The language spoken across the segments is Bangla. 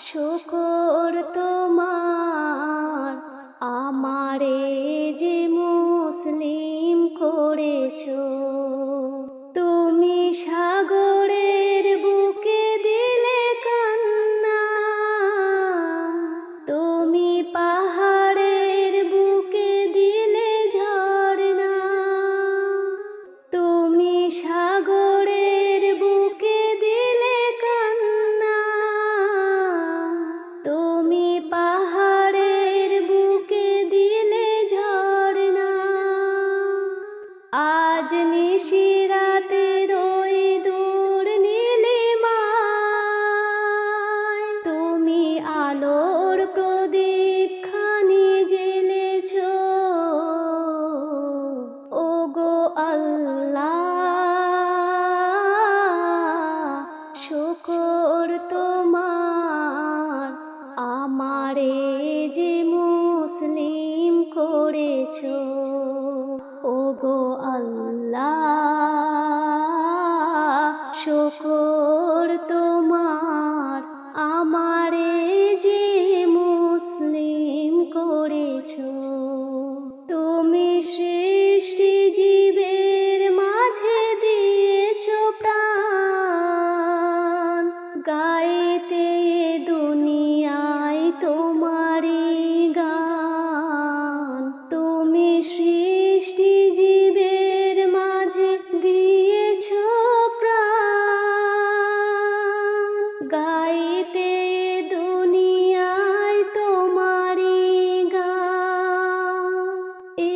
শুকর তোমার আমারে যে মুসলিম করেছো। তুমি সাগরের বুকে দিলে কান্না, তুমি পাহাড়ের বুকে দিলে ঝর্ণা, তুমি সাগরের বুকে দিলে কান্না, তুমি পাহাড়ের বুকে দিলে ঝর্ণা। আজ নিশিরাতের ওই দূর নীলিমায় তুমি আলোর প্রদীপ খানি জ্বেলেছো। ওগো আল্লাহ, শুকর তোমার আমারে যে মুসলিম করেছো। ওগো আল্লাহ, শুকর তোমার আমারে যে মুসলিম করেছো। তুমি সৃষ্টি জীবের মাঝে দিয়েছো প্রাণ, গাইতে দুনিয়ায় তোমারি গান। তুমি সৃষ্টি জীবের মাঝে দিয়েছো প্রাণ, গাইতে দুনিয়ায় তোমারি গান।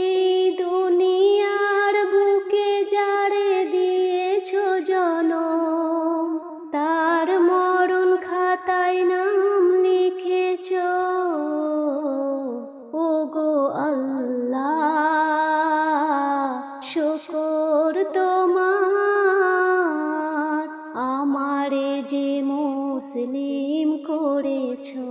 এই দুনিয়ার বুকে যারে দিয়েছো জনম, তার মরণ খাতায় নাম লিখেছো। ওগো আল্লাহ, শুকর তোমার আমারে যে মুসলিম করেছো।